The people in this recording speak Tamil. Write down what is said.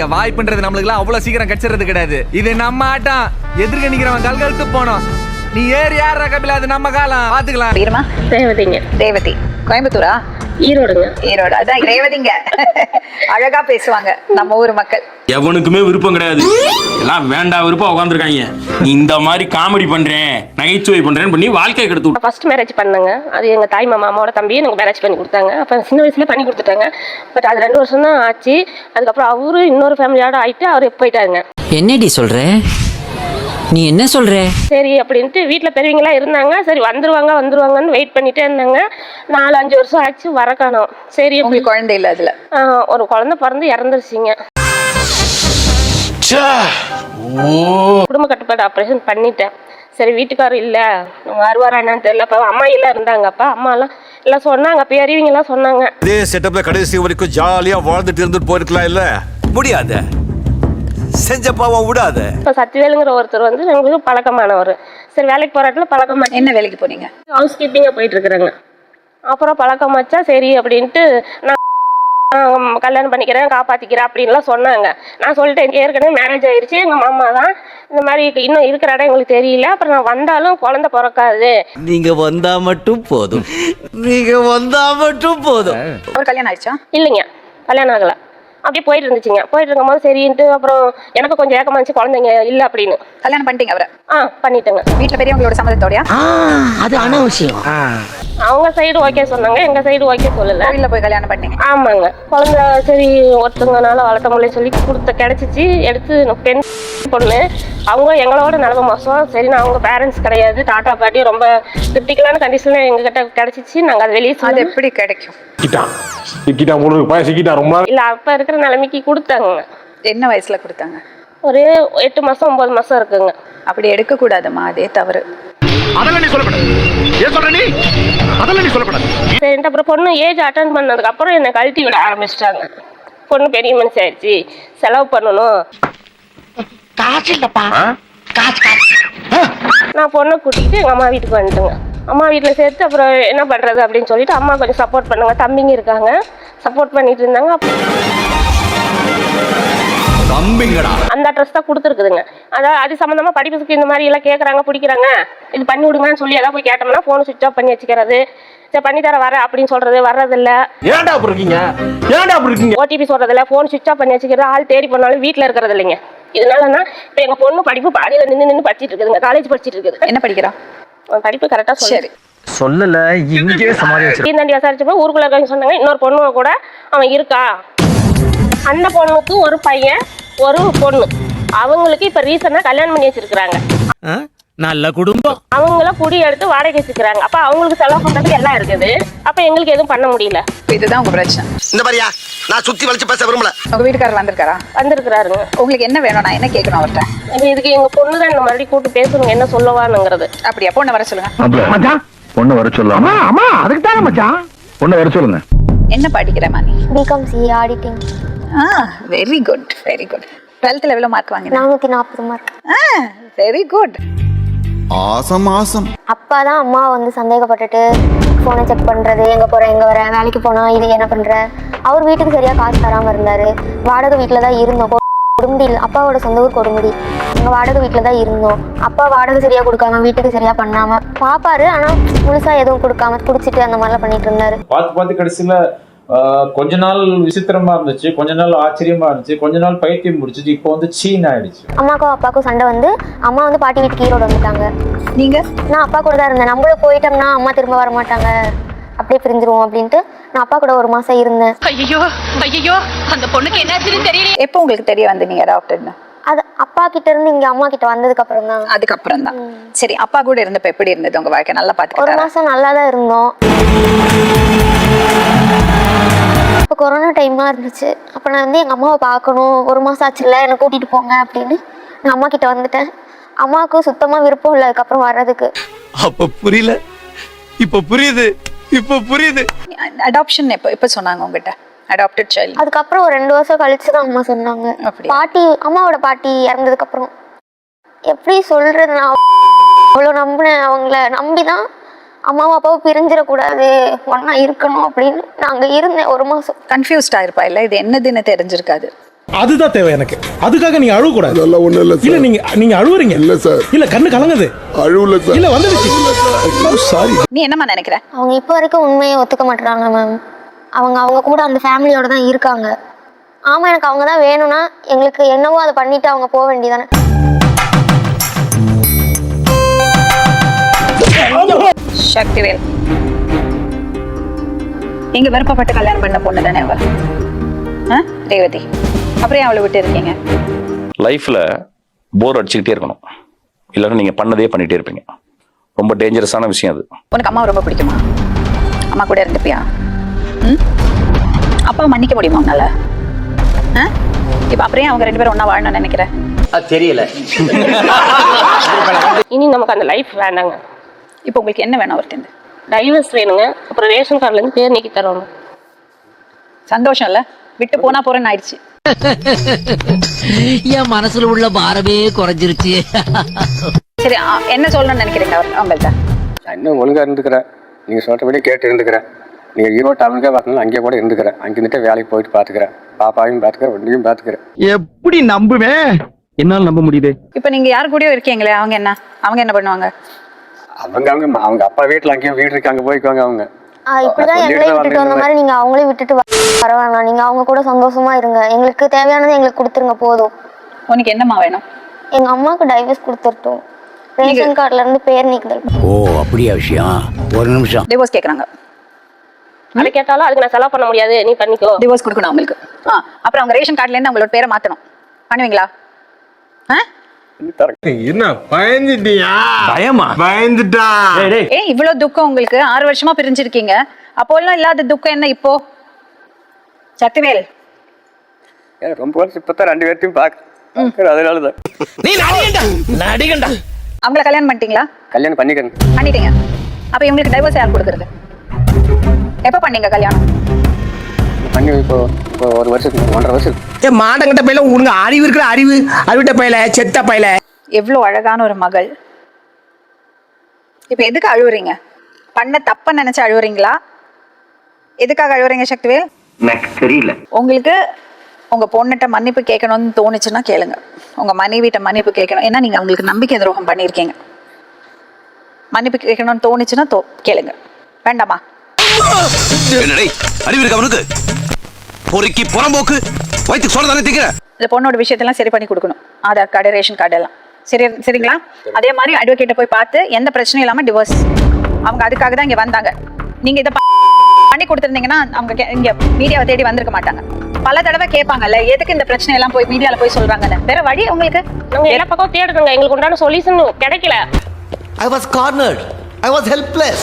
இங்க வாய்ப்புன்றது நம்மளுக்குலாம் அவ்வளவு சீக்கிரம் கிடைச்சிறது கிடையாது. இது நம்ம ஆட்டம். எதிர்க்க நிக்கிறவன் கல்கழுத்து போனோம். நீ ஏறி யார் கபில, அது நம்ம காலம், பாத்துக்கலாம். வீரமா ரேவதிங்க. ரேவதி கோயம்புத்தூரா? ஈரோடுங்க. ஈரோடு. அதான் ரேவதிங்க அழகா பேசுவாங்க நம்ம ஊர் மக்கள். எவனுக்குமே விருப்பம் கிடையாது, எல்லாம் வேண்டாம் விருப்பம் உட்காந்துருக்காங்க. நீ இந்த மாதிரி காமெடி பண்றேன் நகைச்சுவை பண்றேன்னு பண்ணி வாழ்க்கையை கெடுத்து. ஃபர்ஸ்ட் மேரேஜ் பண்ணங்க. அது எங்க தாய் மாமாவோட தம்பியை எனக்கு மேரேஜ் பண்ணி கொடுத்தாங்க. அப்ப சின்ன வயசுல பண்ணி கொடுத்துட்டாங்க. பட் அது 2 வருஷம் தான் ஆச்சு. அதுக்கப்புறம் அவரு இன்னொரு ஃபேமிலியோட ஆயிட்டு அவரு போயிட்டாருங்க. என்னடி சொல்ற? நீ என்ன சொல்ற? சரி அப்படின்ட்டு வீட்டுல பெரியவங்களா இருந்தாங்க. சரி வந்துருவாங்கன்னு வெயிட் பண்ணிட்டே இருந்தாங்க. 4-5 வருஷம் ஆச்சு, வர காணோம். சரி, உங்களுக்கு குழந்தை இல்ல? அதுல ஒரு குழந்தை பிறந்து இறந்துருச்சுங்க. குடும்ப கட்டுப்பாடு ஆப்ரேஷன் பண்ணிட்டேன். சரி, வீட்டுக்காரர் இல்ல, வருவாரா என்னன்னு தெரியல. அப்ப அம்மா எல்லாம் இருந்தாங்க. அப்ப அம்மா எல்லாம் சொன்னாங்க, பெரியவங்க எல்லாம் சொன்னாங்க. இதே செட்டப்ல கடைசி வரைக்கும் ஜாலியா வாழ்ந்துட்டு இருந்துட்டு போயிருக்கலாம். இல்ல முடியாது, செஞ்ச பாவம் விடாத. இப்ப சத்திவேலுங்கிற ஒருத்தர் வந்து எங்களுக்கு பழக்கமானவர். சரி, வேலைக்கு போராட்டில் பழக்கமா. என்ன வேலைக்கு போனீங்க? ஹவுஸ் கீப்பிங்கா போயிட்டு இருக்கிறாங்க. அப்புறம் பழக்கமாச்சா சரி அப்படின்ட்டு நான் கல்யாணம் பண்ணிக்கிறேன், காப்பாத்திக்கிறேன் அப்படின்லாம் சொன்னாங்க. நான் சொல்லிட்டேன், ஏற்கனவே மேரேஜ் ஆயிடுச்சு, எங்க மாமா தான் இந்த மாதிரி இன்னும் இருக்கிற இடம் எங்களுக்கு தெரியல. அப்புறம் நான் வந்தாலும் குழந்தை பிறக்காது. நீங்க வந்தா மட்டும் போதும், நீங்க வந்தா மட்டும் போதும். ஒரு கல்யாணம் ஆயிடுச்சா? இல்லைங்க, கல்யாணம் ஆகல. அப்படியே போயிட்டு இருந்துச்சுங்க. போயிட்டு இருக்கும் போது சரின்ட்டு அப்புறம் எனக்கு கொஞ்சம் ஏக்கமா இருந்துச்சு, குழந்தைங்க இல்ல அப்படின்னு. கல்யாணம் பண்ணிட்டீங்க அவரை? பண்ணிட்டேங்க. வீட்டுல பெரியவங்களோட சம்மதத்தோடயா? அது அனாவசியம். அவங்க சைடு ஓகே சொன்னாங்க, எங்க சைடு ஓகே சொல்லல. கோவில்ல போய் கல்யாணம் பண்ணீங்க? ஆமாங்க. குழந்தை சரி ஒருத்தவங்கனால வளர்த்த முடியல சொல்லி கிடைச்சிச்சு. எடுத்து பெண் பொண்ணு. அவங்க எங்களோட நிலம மோசம். சரி, நான் அவங்க பேரண்ட்ஸ் கிடையாது, தாத்தா பாட்டி ரொம்ப கிரிட்டிக்கலான கண்டிஷன்ல எங்க கிட்ட கிடைச்சிச்சு. நாங்க அதை வெளியே அது எப்படி கிடைக்கும்? இல்ல, அப்ப இருக்கிற நிலைமைக்கு கொடுத்தாங்க. என்ன வயசுல கொடுத்தாங்க? ஒரு 8 மாசம் 9 மாசம் இருக்குங்க. அப்படி எடுக்க கூடாதுமா, அதே தவறு. சரின்ட்டு அப்புறம் பொண்ணு ஏஜ் அட்டன் பண்ணதுக்கு அப்புறம் என்னை கழட்டி விட ஆரம்பிச்சிட்டாங்க. பொண்ணு பெரிய மனுஷி ஆயிடுச்சு, செலவு பண்ணணும். நான் பொண்ணை கூட்டிகிட்டு எங்கள் அம்மா வீட்டுக்கு வந்துட்டுங்க. அம்மா வீட்டில் சேர்த்து அப்புறம் என்ன பண்ணுறது அப்படின்னு சொல்லிட்டு அம்மா கொஞ்சம் சப்போர்ட் பண்ணுங்க, தம்பிங்க இருக்காங்க, சப்போர்ட் பண்ணிட்டு இருந்தாங்க. அந்த அட்ரஸ் தான் கொடுத்துருக்குதுங்க. அதாவது அது சம்மந்தமாக படிப்புக்கு இந்த மாதிரி எல்லாம் கேட்குறாங்க, பிடிக்கிறாங்க, இது பண்ணி விடுங்கன்னு சொல்லி எதாவது போய் கேட்டோம்னா ஃபோனை சுவிட்ச் ஆஃப் பண்ணி வச்சுக்கிறது. சரி, பண்ணி தர வர அப்படின்னு சொல்றது, வர்றதில்ல. ஓடிபி சொல்றதில்ல, ஃபோன் சுவிட்ச் ஆஃப் பண்ணி வச்சுக்கிறது, ஆள் தேடி போனாலும் வீட்டில் இருக்கிறது இல்லைங்க. இதனாலன்னா இப்போ எங்கள் பொண்ணு படிப்பு பாதியில் நின்று படிச்சுட்டு இருக்குதுங்க. காலேஜ் படிச்சுட்டு இருக்குது. என்ன படிக்கிறா? படிப்பு கரெக்டாக சொல்லி சொல்லல, இங்கே சமாளி தாண்டி விசாரிச்சப்போ ஊருக்குள்ள இருக்காங்க சொன்னாங்க. இன்னொரு பொண்ணு கூட அவன் இருக்கா. அந்த பொண்ணுக்கு ஒரு பையன் ஒரு பொண்ணு. அவங்களுக்கு இப்ப ரீசனா கல்யாணம் பண்ணி வச்சிருக்காங்க. நல்ல குடும்பம். அவங்கள குடி எடுத்து வாடகை வச்சுக்கிறாங்க. அப்ப அவங்களுக்கு செலவு பண்றதுக்கு எல்லாம் இருக்குது. அப்ப எங்களுக்கு எதுவும் பண்ண முடியல. இதுதான் உங்க பிரச்சனை. இந்த மாதிரியா நான் சுத்தி வளைச்சு பேச விரும்பல. உங்க வீட்டுக்காரர் வந்திருக்காரா? வந்திருக்கிறாருங்க. உங்களுக்கு என்ன வேணும்? நான் என்ன கேட்கணும் அவர்கிட்ட? இதுக்கு எங்க பொண்ணு தான் இந்த மாதிரி கூட்டு பேசணும், என்ன சொல்லுவானுங்கிறது. அப்படியா? பொண்ணு வர சொல்லுங்க. பொண்ணு வர சொல்லலாம். ஆமா, அதுக்கு தானே மச்சான். பொண்ணு வர சொல்லுங்க. என்ன படிக்கிறமா நீ? B Com C auditing. Very good, very good. 12th எவ்வளவு மார்க் வாங்கின? 440 மார்க். Very good. ஆசம். அப்பா தான் அம்மா வந்து சந்தேகப்பட்டுட்டு ஃபோனை செக் பண்ணுறது, எங்கே போகிற எங்கே வர, வேலைக்கு போனால் இது என்ன பண்ணுற. அவர் வீட்டுக்கு சரியாக காசு தராமல் இருந்தார். வாடகை வீட்டில் தான் இருந்தோம். கொடுமுடி இல்லை, அப்பாவோட சொந்த ஊர் கொடுமுடி. எங்கள் வாடகை வீட்டில் தான் இருந்தோம். அப்பா வாடகை சரியாக கொடுக்காம, வீட்டுக்கு சரியாக பண்ணாமல் பார்ப்பாரு. ஆனால் முழுசாக எதுவும் கொடுக்காம குடிச்சிட்டு அந்த மாதிரிலாம் பண்ணிட்டு இருந்தார். பார்த்து கடைசியில் கொஞ்ச நாள் விசித்திரமா இருந்துச்சு, கொஞ்ச நாள் ஆச்சரியமா இருந்துச்சு, கொஞ்ச நாள் பைத்தியம் முடிச்சிச்சு. இப்போ வந்து சீன் ஆயிடுச்சு. அம்மாக்கும் அப்பாவுக்கும் சண்டை வந்து அம்மா வந்து பாட்டி வீட்டுக்கு ஈரோடு வந்துட்டாங்க. நீங்க? நான் அப்பா கூட தான் இருந்தேன். நம்மளும் போயிட்டோம்னா அம்மா திரும்ப வர மாட்டாங்க, அப்படியே பிரிஞ்சிருவோம் அப்படின்ட்டு நான் அப்பா கூட 1 மாசம் இருந்தேன். ஐயோ அந்த பொண்ணுக்கு என்னாச்சுன்னு தெரியல. எப்போ உங்களுக்கு தெரிய வந்து நீங்க அடாப்டட்னு? அது அப்பா கிட்ட இருந்து இங்க அம்மா கிட்ட வந்ததுக்கு அப்புறம் தான். அதுக்கப்புறம் தான். சரி, அப்பா கூட இருந்தப்ப எப்படி இருந்தது உங்க வாழ்க்கை? நல்லா பாத்துக்கிட்டாரா? 1 மாசம் நல்லா தான் இருந்தோம். இப்போ கொரோனா டைமாக இருந்துச்சு. அப்போ நான் வந்து எங்கள் அம்மாவை பார்க்கணும், 1 மாதம் ஆச்சுல்ல, என்னை கூட்டிகிட்டு போங்க அப்படின்னு நான் அம்மா கிட்ட வந்துட்டேன். அம்மாவுக்கு சுத்தமாக விருப்பம் இல்லை அதுக்கப்புறம் வர்றதுக்கு. அப்ப புரியல, இப்ப புரியுது. அடாப்ஷன் எப்போ சொன்னாங்க உங்ககிட்ட? Adopted child. அதுக்கப்புறம் ஒரு 2 வருஷம் கழிச்சு தான் அம்மா சொன்னாங்க. பாட்டி, அம்மாவோட பாட்டி இறந்ததுக்கப்புறம். எப்படி சொல்கிறது, நான் அவ்வளோ நம்பினேன். அவங்கள நம்பி தான் அம்மாவும் அப்பாவும் பிரிஞ்சிடக்கூடாது, ஒன்றா இருக்கணும் அப்படின்னு நாங்கள் இருந்தேன் 1 மாதம். கன்ஃபியூஸ்ட் ஆயிருப்பா இல்லை? இது என்னதுன்னு தெரிஞ்சிருக்காது. அதுதான் தேவை எனக்கு. அதுக்காக நீங்க அழுவ கூடாது. அதெல்லாம் ஒண்ணும் இல்ல இல்ல நீங்க அழுவுறீங்க. இல்ல சார். இல்ல கண்ணு கலங்குது. அழுவல சார். இல்ல வந்துடுச்சு. சாரி. நீ என்னம்மா நினைக்கிற? அவங்க இப்போ வரைக்கும் உண்மையை ஒத்துக்க மாட்டுறாங்க மேம். அவங்க கூட அந்த ஃபேமிலியோட தான் இருக்காங்க. ஆமாம், எனக்கு அவங்க தான் வேணும்னா எங்களுக்கு என்னவோ அதை பண்ணிட்டு அவங்க போக வேண்டியதானே. சக்திவேல், நீங்க விருப்பப்பட்டு கல்யாணம் பண்ண பொண்ணு தானே அவ? ரேவதி, அப்புறம் அவளை விட்டு இருக்கீங்க? லைஃப்ல போர் அடிச்சுக்கிட்டே இருக்கணும், இல்லைன்னா நீங்க பண்ணதே பண்ணிட்டே இருப்பீங்க. ரொம்ப டேஞ்சரஸான விஷயம் அது. உனக்கு அம்மா ரொம்ப பிடிக்குமா? அம்மா கூட இருந்துப்பியா? அப்பா மன்னிக்க முடியுமா உன்னால? இப்ப அப்புறம் அவங்க 2 பேரும் ஒண்ணா வாழணும்னு நினைக்கிறேன். தெரியல. இனி நமக்கு அந்த லைஃப் வேண்டாங்க. இப்போ உங்களுக்கு என்ன வேணும் அவர்கிட்ட? டைவர்ஸ் வேணுங்க. அப்புறம் ரேஷன் கார்டுல இருந்து பேர் நீக்கி தரணும். சந்தோஷம் இல்ல? விட்டு போனா போறேன்னு ஆயிடுச்சு. என் மனசுல உள்ள பாரமே குறைஞ்சிருச்சு. சரி, என்ன சொல்லணும்னு நினைக்கிறீங்க அவங்கள்ட்ட? இன்னும் ஒழுங்கா இருந்துக்கிறேன், நீங்க சொல்றபடி கேட்டு இருந்துக்கிறேன். நீங்க ஈரோடு டவுனுக்கே வரணும், அங்கேயே கூட இருந்துக்கிறேன். அங்கே இருந்துட்டு வேலைக்கு போயிட்டு பாத்துக்கிறேன், பாப்பாவையும் பாத்துக்கிறேன், ஒன்றையும் பாத்துக்கிறேன். எப்படி நம்புவேன்? என்னால நம்ப முடியுது. இப்ப நீங்க யாரு கூடயும் இருக்கீங்களே, அவங்க என்ன பண்ணுவாங்க? அவங்க அப்பா வீட்டுல அங்கேயும் வீடு இருக்கு, அங்க போய்க்குவாங்க அவங்க. இப்படிதான் எங்களையும் விட்டுட்டு வந்த மாதிரி நீங்க அவங்களையும் விட்டுட்டு வர வேணாம். நீங்க அவங்க கூட சந்தோஷமா இருங்க. எங்களுக்கு தேவையானதை எங்களுக்கு கொடுத்துருங்க போதும். உனக்கு என்னம்மா வேணும்? எங்க அம்மாவுக்கு டைவர்ஸ் கொடுத்துட்டோம். ரேஷன் கார்டுல இருந்து பேர் நீக்குதல். ஓ அப்படியா விஷயம்? ஒரு நிமிஷம். டிவோர்ஸ் கேக்குறாங்க. அதை கேட்டாலும் அதுக்கு நான் செலவு பண்ண முடியாது, நீ பண்ணிக்கோ. டிவோர்ஸ் கொடுக்கணும் அவங்களுக்கு. அப்புறம் அவங்க ரேஷன் கார்டுல இருந்து அவங்களோட பேரை மாத்தணும். பண்ணுவீங்களா? என்ன பயந்துட்டியா? பயமா? பயந்துட்டா. இவ்வளவு துக்கம் உங்களுக்கு? 6 வருஷமா பிரிஞ்சிருக்கீங்க, அப்போ எல்லாம் இல்லாத துக்கம் என்ன இப்போ? சக்திவேல், ரொம்ப வருஷம் இப்பதான் 2 பேர்த்தையும் பாக்குறேன், அதனாலதான். அவங்கள கல்யாணம் பண்ணிட்டீங்களா? கல்யாணம் பண்ணிட்டீங்க. அப்ப இவங்களுக்கு டைவர்ஸ் யார் கொடுக்கறது? எப்ப பண்ணீங்க கல்யாணம்? பண்ணி இப்போ 1 வருஷத்துக்கு 1.5 வருஷம். மாடங்கிட்ட பையில உனக்கு அறிவு இருக்கிற அறிவிட்ட பையில செத்த பையில. எவ்வளவு அழகான ஒரு மகள். இப்ப எதுக்கு அழுவுறீங்க? பண்ண தப்ப நினைச்சு அழுவுறீங்களா? எதுக்காக அழுவுறீங்க சக்திவேல்? எனக்கு தெரியல. உங்களுக்கு உங்க பொண்ணுகிட்ட மன்னிப்பு கேட்கணும்னு தோணுச்சுன்னா கேளுங்க. உங்க மனைவிட்ட மன்னிப்பு கேட்கணும். ஏன்னா நீங்க அவங்களுக்கு நம்பிக்கை துரோகம் பண்ணியிருக்கீங்க. மன்னிப்பு கேட்கணும்னு தோணுச்சுன்னா கேளுங்க. வேண்டாமா? அறிவு இருக்கு அவனுக்கு. பொறுக்கி புறம்போக்கு வயிற்றுக்கு சொல்ல தானே திங்கிற. இந்த பொண்ணோட விஷயத்தெல்லாம் சரி பண்ணி கொடுக்கணும். ஆதார் கார்டு, ரேஷன் கார்டு எல்லாம் சரிங்களா? அதே மாதிரி அட்வொகேட்டை போய் பார்த்து எந்த பிரச்சனையும் இல்லாம டிவோர்ஸ். அவங்க அதுக்காக தான் இங்க வந்தாங்க. நீங்க இதை பண்ணி கொடுத்துருந்தீங்கன்னா அவங்க இங்க மீடியாவை தேடி வந்திருக்க மாட்டாங்க. பல தடவை கேட்பாங்கல்ல, எதுக்கு இந்த பிரச்சனை எல்லாம் போய் மீடியால போய் சொல்றாங்கன்னு. வேற வழி உங்களுக்கு? நாங்க எல்லா பக்கம் தேடுறோங்க, எங்களுக்கு உண்டான சொல்யூஷன் கிடைக்கல. I was cornered. I was helpless.